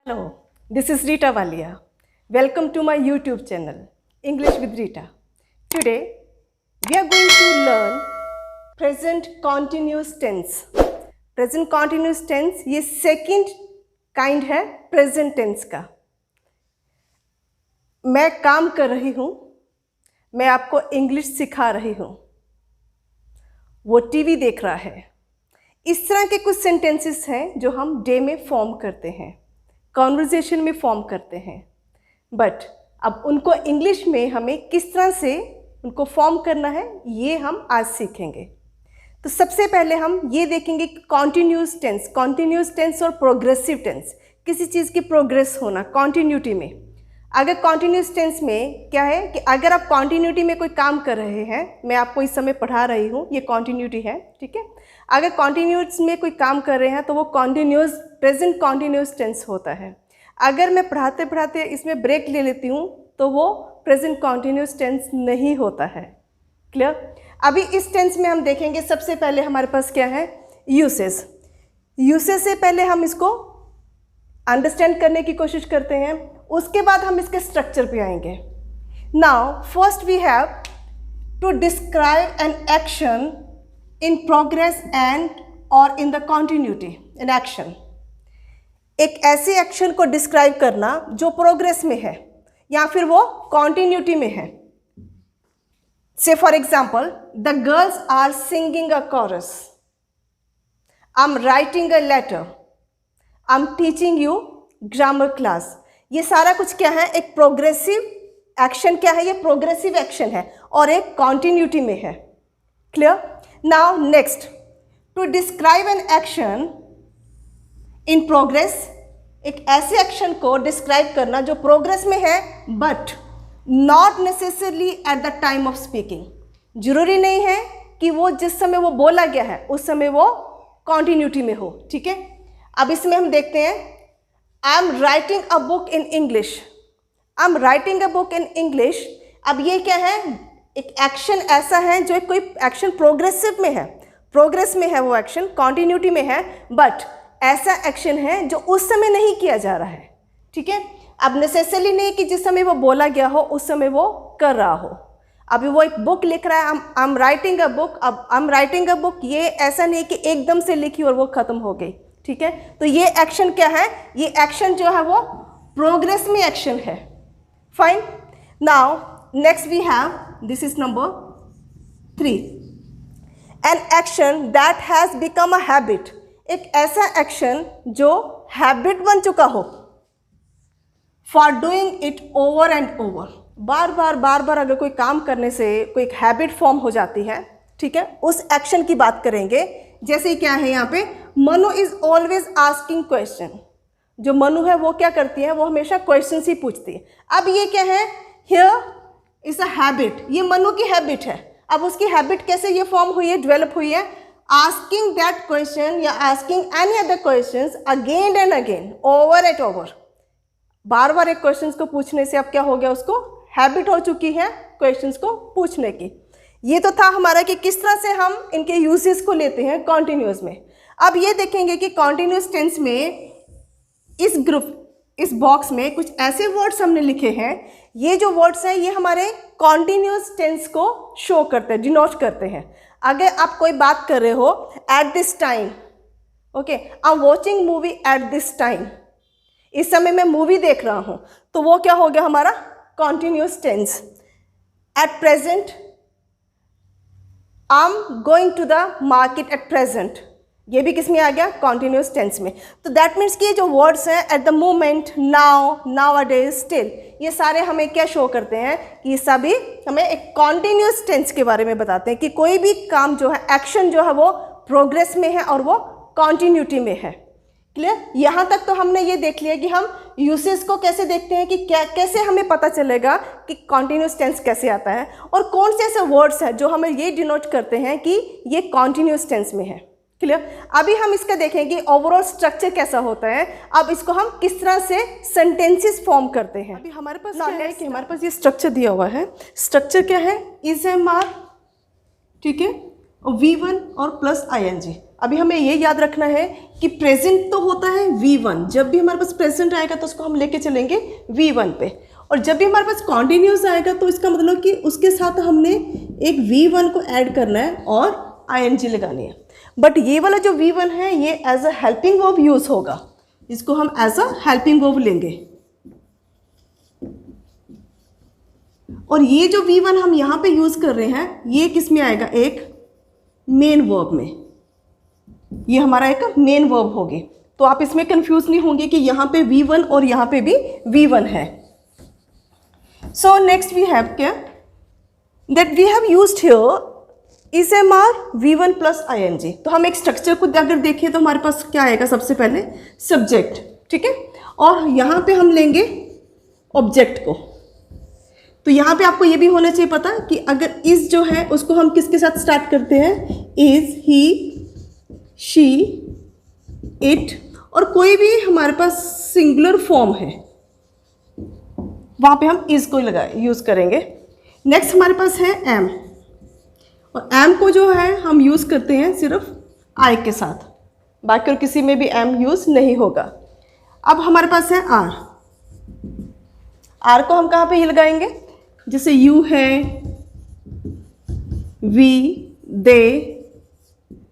Hello, this is Rita Walia. Welcome to my YouTube channel, English with Rita. Today, we are going to learn present continuous tense. Present continuous tense ये second kind है present tense का. मैं काम कर रही हूँ, मैं आपको इंग्लिश सिखा रही हूँ, वो टीवी देख रहा है. इस तरह के कुछ सेंटेंसेस हैं जो हम डे में फॉर्म करते हैं, कॉन्वर्जेशन में फॉर्म करते हैं. बट अब उनको इंग्लिश में हमें किस तरह से उनको फॉर्म करना है ये हम आज सीखेंगे. तो सबसे पहले हम ये देखेंगे कि कॉन्टिन्यूस टेंस और प्रोग्रेसिव टेंस, किसी चीज़ की प्रोग्रेस होना कॉन्टिन्यूटी में. अगर कॉन्टिन्यूस टेंस में क्या है कि अगर आप कॉन्टिन्यूटी में कोई काम कर रहे हैं, मैं आपको इस समय पढ़ा रही हूँ, ये कॉन्टिन्यूटी है, ठीक है. अगर कॉन्टिन्यूस में कोई काम कर रहे हैं तो वो कॉन्टिन्यूस प्रेजेंट कॉन्टिन्यूस टेंस होता है. अगर मैं पढ़ाते पढ़ाते इसमें ब्रेक ले लेती हूँ तो वो प्रेजेंट कॉन्टिन्यूस टेंस नहीं होता है. क्लियर. अभी इस टेंस में हम देखेंगे सबसे पहले हमारे पास क्या है, यूसेज. यूसेज से पहले हम इसको अंडरस्टैंड करने की कोशिश करते हैं, उसके बाद हम इसके स्ट्रक्चर पे आएंगे. Now first we have to describe an action in progress and और in the continuity. In action, एक ऐसे एक्शन को डिस्क्राइब करना जो प्रोग्रेस में है या फिर वो कॉन्टिन्यूटी में है. Say for example, the girls are singing a chorus, I am writing a letter, I am teaching you grammar class. ये सारा कुछ क्या है, एक प्रोग्रेसिव एक्शन. क्या है ये, प्रोग्रेसिव एक्शन है और एक कॉन्टिन्यूटी में है. Clear. Now next, to describe an action in progress, एक ऐसे एक्शन को डिस्क्राइब करना जो प्रोग्रेस में है but not necessarily at the time of speaking. जरूरी नहीं है कि वो जिस समय वो बोला गया है उस समय वो कॉन्टिन्यूटी में हो. ठीक है. अब इसमें हम देखते हैं, आई am writing a book in English, I am writing a book in English. अब ये क्या है, एक एक्शन ऐसा है जो कोई एक्शन प्रोग्रेसिव में है, प्रोग्रेस में है, वो एक्शन कॉन्टिन्यूटी में है बट ऐसा एक्शन है जो उस समय नहीं किया जा रहा है. ठीक है. अब नेसेसरली नहीं कि जिस समय वो बोला गया हो उस समय वो कर रहा हो. अभी वो एक बुक लिख रहा है, I am writing a book. अब I am writing a book, ये ऐसा नहीं कि एकदम से लिखी और वो खत्म हो गई. ठीक है. तो ये एक्शन क्या है, ये एक्शन जो है वो प्रोग्रेस में एक्शन है. Fine. Now next we have, this is number 3, an action that has become a habit. एक ऐसा एक्शन जो हैबिट बन चुका हो. For doing it over and over, बार बार अगर कोई काम करने से कोई एक हैबिट फॉर्म हो जाती है. ठीक है. उस एक्शन की बात करेंगे. जैसे क्या है यहाँ पे, Manu is always asking question. जो मनु है वो क्या करती है, वो हमेशा क्वेश्चन ही पूछती है. अब ये क्या है, हियर इज अ हैबिट, ये मनु की हैबिट है. अब उसकी हैबिट कैसे ये फॉर्म हुई है, डेवलप हुई है, आस्किंग दैट क्वेश्चन या asking any other question again and again, over and over. बार बार एक क्वेश्चन को पूछने से अब क्या हो गया, उसको हैबिट हो चुकी है क्वेश्चन को पूछने की. ये तो था हमारा कि किस तरह से हम इनके यूजेस को लेते हैं कॉन्टिन्यूस में. अब ये देखेंगे कि कॉन्टिन्यूस टेंस में इस ग्रुप, इस बॉक्स में कुछ ऐसे वर्ड्स हमने लिखे हैं. ये जो वर्ड्स हैं ये हमारे कॉन्टिन्यूस टेंस को शो करते हैं, डिनोट करते हैं. अगर आप कोई बात कर रहे हो, at this time, okay, I am watching movie at this time, इस समय मैं मूवी देख रहा हूं, तो वो क्या हो गया हमारा continuous tense. At present, I am going to the market at present, ये भी किस में आ गया, कॉन्टिन्यूस टेंस में. तो दैट मीन्स कि ये जो वर्ड्स हैं, at the moment, now, nowadays, still, ये सारे हमें क्या शो करते हैं कि ये सभी हमें एक कॉन्टिन्यूस टेंस के बारे में बताते हैं कि कोई भी काम जो है, एक्शन जो है वो प्रोग्रेस में है और वो कॉन्टिन्यूटी में है. क्लियर. यहाँ तक तो हमने ये देख लिया कि हम यूसेज को कैसे देखते हैं, कि क्या कैसे हमें पता चलेगा कि कॉन्टिन्यूस टेंस कैसे आता है और कौन से ऐसे वर्ड्स हैं जो हमें ये डिनोट करते हैं कि ये कॉन्टिन्यूस टेंस में है. क्लियर. अभी हम इसका देखेंगे ओवरऑल स्ट्रक्चर कैसा होता है. अब इसको हम किस तरह से सेंटेंसेस फॉर्म करते हैं. अभी हमारे पास क्या है कि हमारे पास ये स्ट्रक्चर दिया हुआ है. स्ट्रक्चर क्या है, इज एम आर, ठीक है, V1 और प्लस ING. अभी हमें ये याद रखना है कि प्रेजेंट तो होता है V1, जब भी हमारे पास प्रेजेंट आएगा तो उसको हम लेके चलेंगे V1 पे, और जब भी हमारे पास कॉन्टिन्यूस आएगा तो इसका मतलब कि उसके साथ हमने एक V1 को ऐड करना है और ING लगानी है। बट ये वाला जो V1 है ये as a helping verb use होगा, इसको हम एज अ हेल्पिंग वर्ब लेंगे। और ये जो V1 हम यहाँ पे यूज़ कर रहे हैं ये किस में आएगा, एक मेन वर्ब में, ये हमारा एक मेन वर्ब होगी। तो आप इसमें कंफ्यूज नहीं होंगे कि यहाँ पे V1 और यहाँ पे भी V1 है। सो नेक्स्ट वी हैव क्या, that we have used here is am are V1 plus ING। तो हम एक स्ट्रक्चर को अगर देखें तो हमारे पास क्या आएगा, सबसे पहले सब्जेक्ट, ठीक है, और यहाँ पे हम लेंगे ऑब्जेक्ट को। तो यहाँ पे आपको ये भी होना चाहिए पता कि अगर इज जो है उसको हम किसके साथ स्टार्ट करते हैं, इज, ही, शी, इट, और कोई भी हमारे पास सिंगुलर फॉर्म है वहाँ पे हम इज को यूज़ करेंगे। नेक्स्ट हमारे पास है एम, और एम को जो है हम यूज़ करते हैं सिर्फ आई के साथ, बाकी और किसी में भी एम यूज़ नहीं होगा। अब हमारे पास है आर, आर को हम कहाँ पे ही लगाएंगे, जैसे यू है, वी, दे,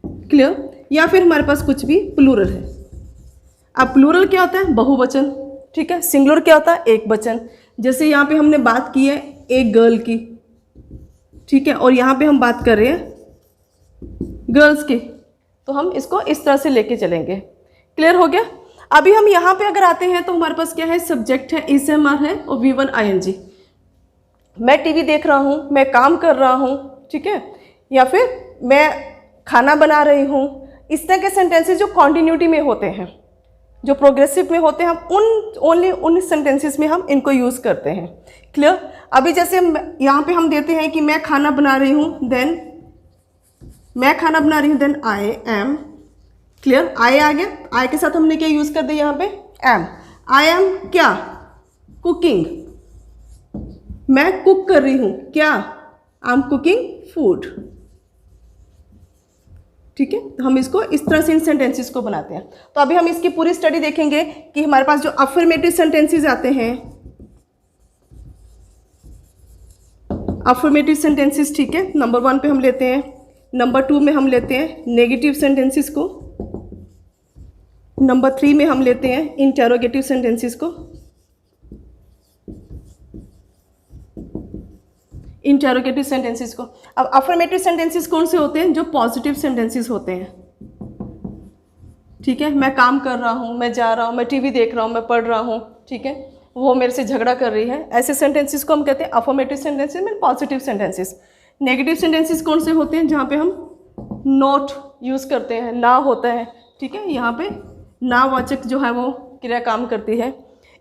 क्लियर, या फिर हमारे पास कुछ भी प्लूरल है। अब प्लूरल क्या होता है, बहुवचन, ठीक है, सिंगुलर क्या होता है, एक वचन। जैसे यहाँ पे हमने बात की है एक गर्ल की, ठीक है, और यहाँ पे हम बात कर रहे हैं गर्ल्स की, तो हम इसको इस तरह से लेके चलेंगे। क्लियर हो गया। अभी हम यहाँ पे अगर आते हैं तो हमारे पास क्या है, सब्जेक्ट है, इसेमआर है और V1 ING। मैं टीवी देख रहा हूँ, मैं काम कर रहा हूँ, ठीक है, या फिर मैं खाना बना रही हूँ। इस तरह के सेंटेंसेस जो कॉन्टिन्यूटी में होते हैं, जो प्रोग्रेसिव में होते हैं, हम ओनली उन सेंटेंसेस में हम इनको यूज़ करते हैं। क्लियर। अभी जैसे यहाँ पे हम देते हैं कि मैं खाना बना रही हूँ, देन मैं खाना बना रही हूँ, देन आई एम। क्लियर, आई आ गया, आई के साथ हमने क्या यूज़ कर दिया यहाँ पे, एम। आई एम क्या, कुकिंग, मैं कुक कर रही हूँ, क्या, आई एम कुकिंग फूड। ठीक है, तो हम इसको इस तरह से इन सेंटेंसेस को बनाते हैं। तो अभी हम इसकी पूरी स्टडी देखेंगे कि हमारे पास जो अफर्मेटिव सेंटेंसेस आते हैं, अफर्मेटिव सेंटेंसेस, ठीक है, नंबर 1 पे हम लेते हैं। नंबर 2 में हम लेते हैं नेगेटिव सेंटेंसेस को। नंबर 3 में हम लेते हैं इंटेरोगेटिव सेंटेंसेस को। इंटेरोगेटिव सेंटेंसेस को। अब अफर्मेटिव सेंटेंसेस कौन से होते हैं, जो पॉजिटिव सेंटेंसेस होते हैं। ठीक है, मैं काम कर रहा हूँ, मैं जा रहा हूँ, मैं टीवी देख रहा हूँ, मैं पढ़ रहा हूँ, ठीक है, वो मेरे से झगड़ा कर रही है। ऐसे सेंटेंसेस को हम कहते हैं अफर्मेटिव सेंटेंसेस में पॉजिटिव सेंटेंसेस। नेगेटिव सेंटेंसेस कौन से होते हैं, जहाँ पे हम नॉट यूज़ करते हैं, ना होता है, ठीक है, यहाँ पे नावाचक जो है वो क्रिया काम करती है।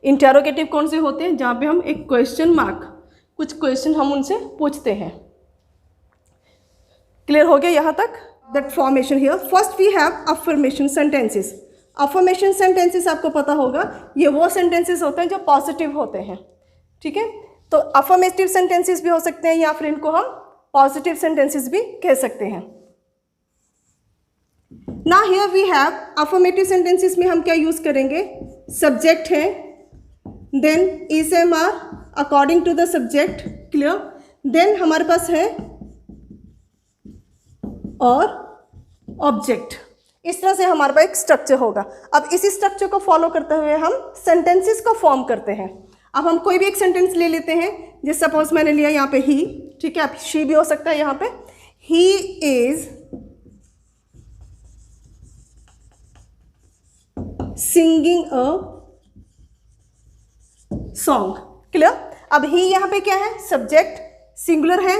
इंटेरोगेटिव कौन से होते हैं, जहाँ पे हम एक क्वेश्चन मार्क, कुछ क्वेश्चन हम उनसे पूछते हैं। क्लियर हो गया यहाँ तक। That formation here, first we have affirmation sentences. Affirmation sentences आपको पता होगा, ये वो सेंटेंसेस होते हैं जो पॉजिटिव होते हैं, ठीक है। तो अफर्मेटिव सेंटेंसेस भी हो सकते हैं, या फिर इनको हम पॉजिटिव सेंटेंसेस भी कह सकते हैं। Now here we have affirmative sentences में हम क्या यूज करेंगे, सब्जेक्ट है, then is am are according to the subject. Clear. Then हमारे पास है और ऑब्जेक्ट। इस तरह से हमारे पास एक स्ट्रक्चर होगा। अब इसी स्ट्रक्चर को फॉलो करते हुए हम सेंटेंसेस को फॉर्म करते हैं। अब हम कोई भी एक सेंटेंस ले लेते हैं, जैसे सपोज मैंने लिया यहाँ पे ही, ठीक है, अब शी भी हो सकता है यहाँ पे। He is singing a song. Clear. अब ही यहाँ पे क्या है, सब्जेक्ट सिंगुलर है,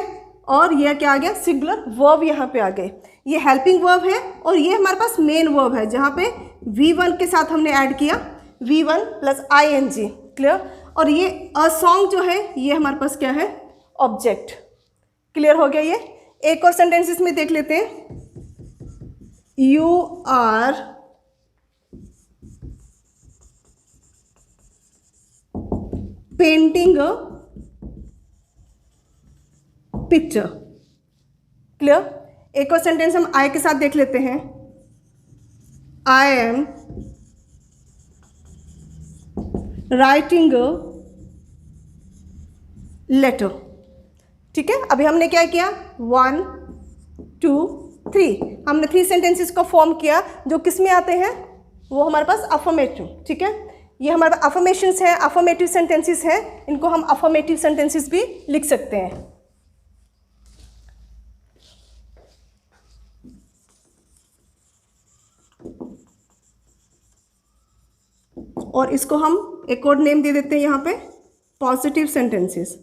और यह क्या आ गया, सिंगुलर वर्ब यहाँ पे आ गए। ये हेल्पिंग वर्ब है, और ये हमारे पास मेन वर्ब है, जहाँ पे V1 के साथ हमने ऐड किया V1 प्लस ING। क्लियर। और ये अ सॉन्ग जो है ये हमारे पास क्या है, ऑब्जेक्ट। क्लियर हो गया ये। एक और सेंटेंसेस में देख लेते हैं। You are painting a picture. Clear. एक और सेंटेंस हम आई के साथ देख लेते हैं। I am writing a letter। ठीक है, अभी हमने क्या किया, 1 2 3, हमने 3 सेंटेंसेस को फॉर्म किया जो किस में आते हैं, वो हमारे पास अफर्मेटिव। ठीक है, ये हमारे पास अफर्मेशंस हैं, अफर्मेटिव सेंटेंसेस हैं, इनको हम अफर्मेटिव सेंटेंसेस भी लिख सकते हैं। और इसको हम एक और नेम दे देते हैं यहाँ पे, पॉजिटिव सेंटेंसेस।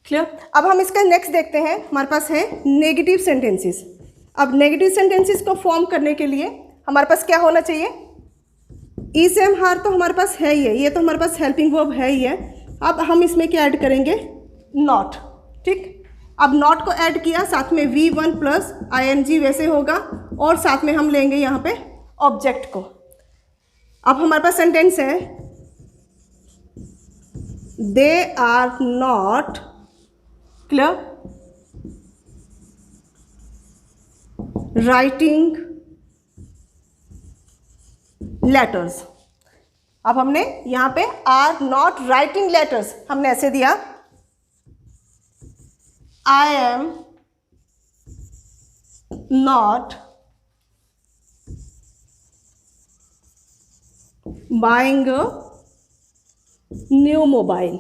क्लियर। अब हम इसका नेक्स्ट देखते हैं, हमारे पास है नेगेटिव सेंटेंसेस। अब नेगेटिव सेंटेंसेस को फॉर्म करने के लिए हमारे पास क्या होना चाहिए, इज एम हार तो हमारे पास है ही है, ये तो हमारे पास हेल्पिंग वर्ब है ही है। अब हम इसमें क्या ऐड करेंगे, नॉट। ठीक, अब नॉट को ऐड किया, साथ में V1 प्लस ING वैसे होगा, और साथ में हम लेंगे यहाँ पे ऑब्जेक्ट को। अब हमारे पास सेंटेंस है, they are not, clear, writing letters. अब हमने यहां पे आर नॉट राइटिंग लेटर्स हमने ऐसे दिया, I am not buying a new mobile.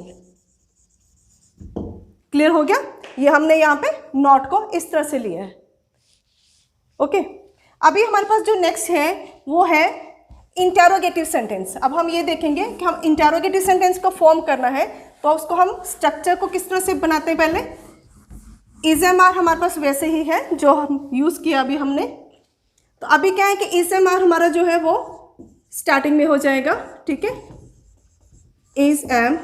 Clear हो गया, ये हमने यहां पे नॉट को इस तरह से लिया है। ओके, अभी हमारे पास जो नेक्स्ट है वो है इंटेरोगेटिव सेंटेंस। अब हम ये देखेंगे कि हम इंटेरोगेटिव सेंटेंस को फॉर्म करना है तो उसको हम स्ट्रक्चर को किस तरह से बनाते हैं। पहले इज एम आर हमारे पास वैसे ही है जो हम यूज़ किया अभी हमने। तो अभी क्या है कि इज एम आर हमारा जो है वो स्टार्टिंग में हो जाएगा। ठीक है, इज एम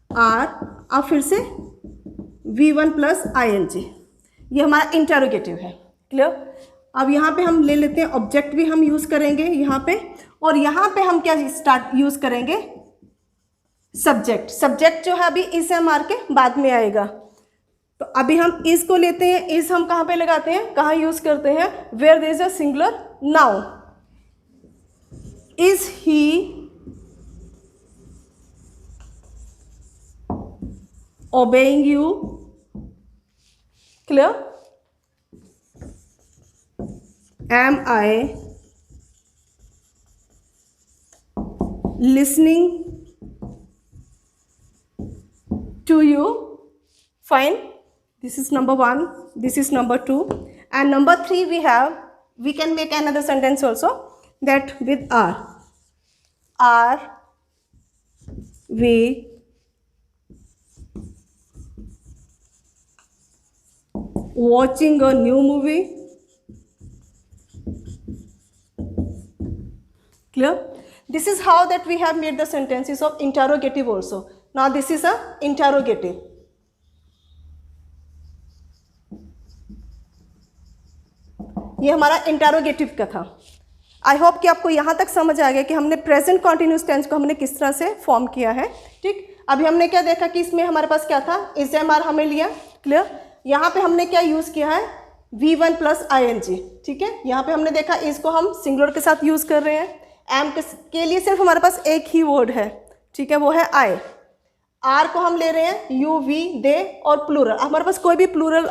आर, अब फिर से V1 प्लस ING, ये हमारा इंटेरोगेटिव है। क्लियर। अब यहाँ पे हम ले लेते हैं ऑब्जेक्ट भी हम यूज़ करेंगे यहाँ पे, और यहाँ पे हम क्या यूज़ करेंगे, सब्जेक्ट। सब्जेक्ट जो है अभी इज एम आर के बाद में आएगा। तो अभी हम इज को लेते हैं, इज हम कहाँ पे लगाते हैं, कहाँ यूज़ करते हैं, where there is a singular noun. Is he obeying you, clear, am I listening to you, fine, this is number 1, this is number 2, and number 3 we can make another sentence also, that with are we watching a new movie? Clear? This is how that we have made the sentences of interrogative also. Now this is a interrogative. ये हमारा interrogative का था। I hope कि आपको यहाँ तक समझ आ गया कि हमने प्रेजेंट कॉन्टिन्यूस टेंस को हमने किस तरह से फॉर्म किया है। ठीक, अभी हमने क्या देखा कि इसमें हमारे पास क्या था, इज एम आर हमें लिया। क्लियर। यहाँ पे हमने क्या यूज़ किया है, V1 प्लस ING। ठीक है, यहाँ पे हमने देखा इज को हम सिंगुलर के साथ यूज़ कर रहे हैं। एम के लिए सिर्फ हमारे पास एक ही वर्ड है, ठीक है, वो है आई। आर को हम ले रहे हैं यू, वी, दे और प्लूरल। हमारे पास कोई भी प्लूरल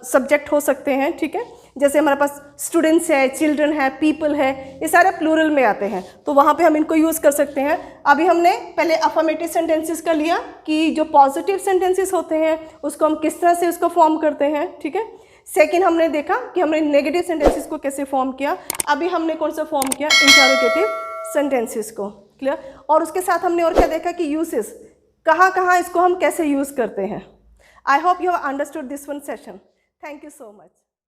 सब्जेक्ट हो सकते हैं। ठीक है, जैसे हमारे पास स्टूडेंट्स है, चिल्ड्रन है, पीपल है, ये सारे प्लूरल में आते हैं, तो वहाँ पे हम इनको यूज़ कर सकते हैं। अभी हमने पहले अफर्मेटिव सेंटेंसेस का लिया कि जो पॉजिटिव सेंटेंसेस होते हैं उसको हम किस तरह से उसको फॉर्म करते हैं। ठीक है, सेकेंड हमने देखा कि हमने नेगेटिव सेंटेंसेस को कैसे फॉर्म किया। अभी हमने कौन सा फॉर्म किया, इंटेरोगेटिव सेंटेंसेस को। क्लियर। और उसके साथ हमने और क्या देखा कि यूसेस, कहाँ कहाँ इसको हम कैसे यूज़ करते हैं। I hope you have understood this one session. Thank you so much.